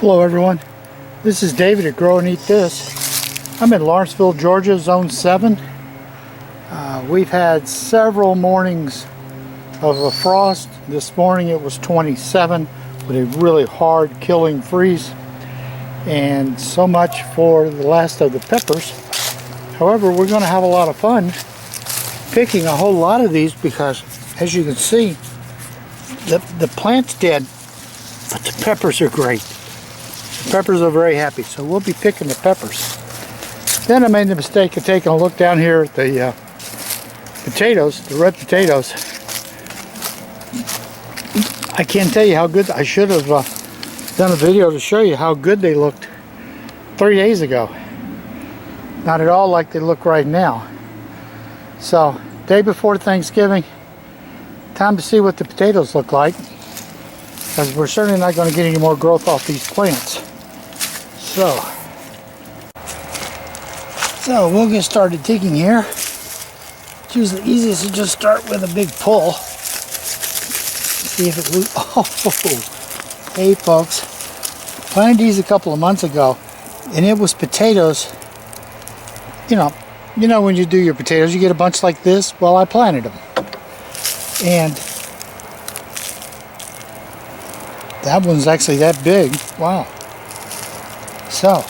Hello everyone, this is David at Grow and Eat This. I'm in Lawrenceville, Georgia, Zone 7. We've had several mornings of a frost. This morning it was 27 with a really hard killing freeze, and so much for the last of the peppers. However, we're going to have a lot of fun picking a whole lot of these because, as you can see, the plant's dead, but the peppers are great. The peppers are very happy, so we'll be picking the peppers. Then I made the mistake of taking a look down here at the potatoes, the red potatoes. I can't tell you how good. I should have done a video to show you how good they looked 3 days ago. Not at all like they look right now. So, day before Thanksgiving, time to see what the potatoes look like, because we're certainly not going to get any more growth off these plants. So we'll get started digging here. It's usually easiest to just start with a big pull. See if it loses. Oh, hey folks, planted these a couple of months ago, and it was potatoes. You know when you do your potatoes, you get a bunch like this. Well, I planted them, and that one's actually that big. Wow. So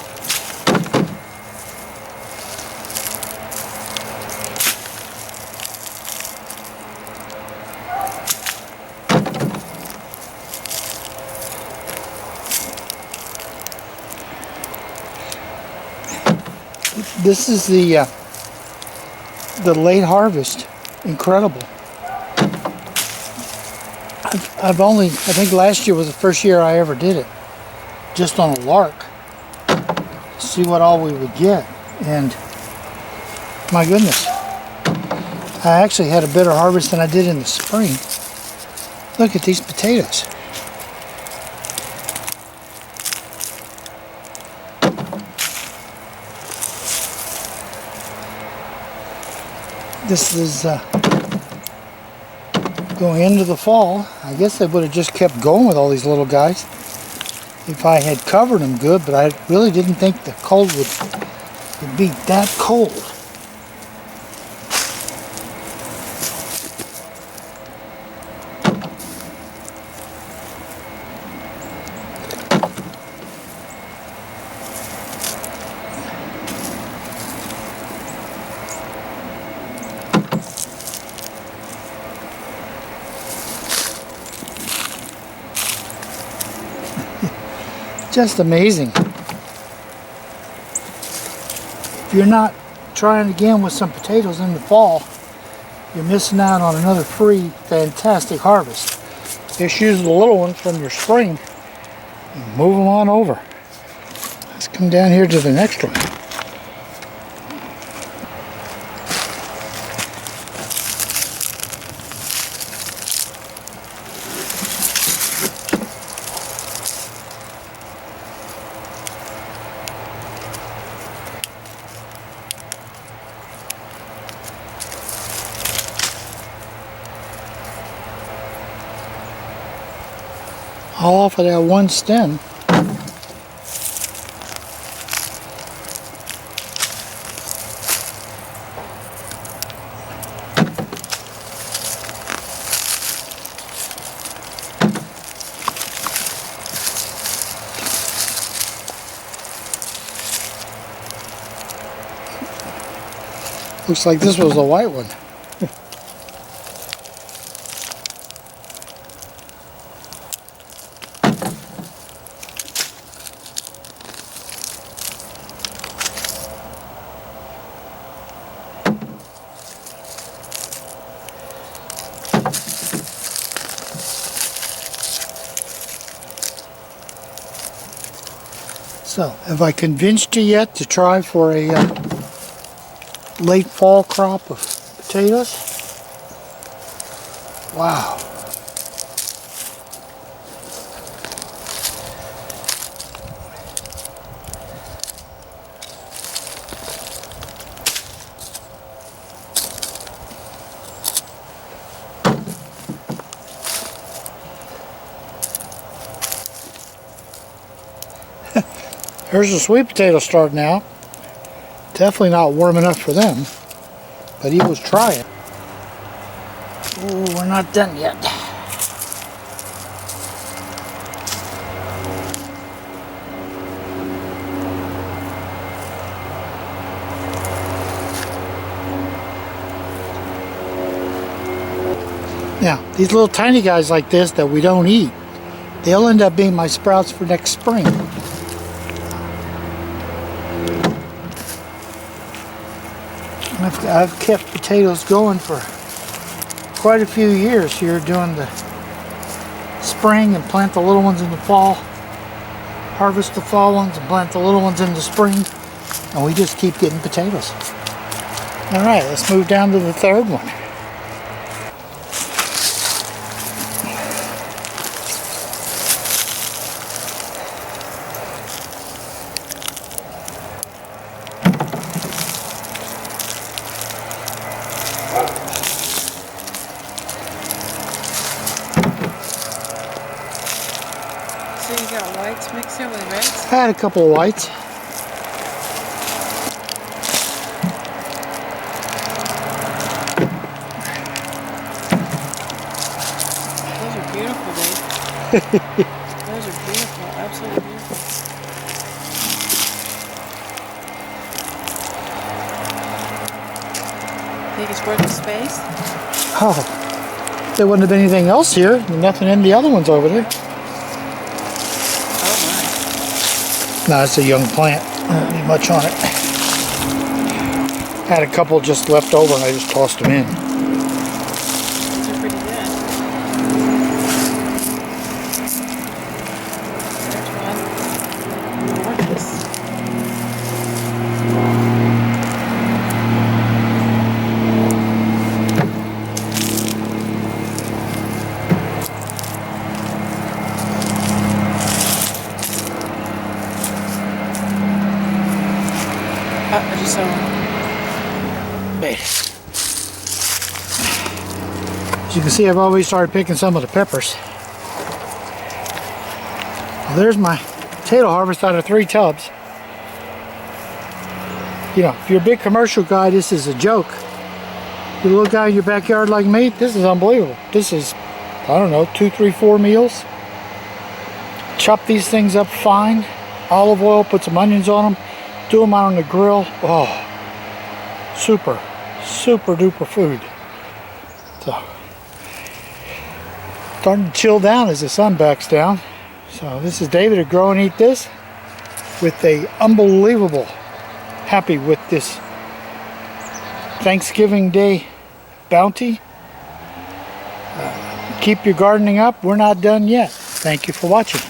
this is the late harvest. Incredible. I think last year was the first year I ever did it, just on a lark, see what all we would get, and my goodness, I actually had a better harvest than I did in the spring. Look at these potatoes. This is going into the fall. I guess they would have just kept going with all these little guys if I had covered them good, but I really didn't think the cold would be that cold. Just amazing. If you're not trying again with some potatoes in the fall, you're missing out on another free, fantastic harvest. Just use the little ones from your spring and move them on over. Let's come down here to the next one. All off of that one stem. Looks like this was a white one. So, have I convinced you yet to try for a late fall crop of potatoes? Wow. There's the sweet potato starting out. Definitely not warm enough for them, but he was trying. Oh, we're not done yet. Now, these little tiny guys like this that we don't eat, they'll end up being my sprouts for next spring. I've kept potatoes going for quite a few years here, doing the spring and plant the little ones in the fall, harvest the fall ones and plant the little ones in the spring, and we just keep getting potatoes. All right, let's move down to the third one. So you got whites mixed in with reds? I had a couple of whites. Those are beautiful, Dave. Those are beautiful, absolutely beautiful. Think it's worth the space? Oh, there wouldn't have been anything else here. Nothing in the other ones over there. No, it's a young plant. Not be much on it. Had a couple just left over and I just tossed them in. These are pretty good. There's one. Gorgeous. I just saw one. Wait. As you can see, I've already started picking some of the peppers. Well, there's my potato harvest out of 3 tubs. You know, if you're a big commercial guy, this is a joke. You're a little guy in your backyard like me, this is unbelievable. This is, I don't know, 2, 3, 4 meals. Chop these things up fine. Olive oil, put some onions on them. Do them out on the grill. Oh, super, super duper food. So, starting to chill down as the sun backs down. So this is David at Grow and Eat This with a unbelievable happy with this Thanksgiving Day bounty. Keep your gardening up. We're not done yet. Thank you for watching.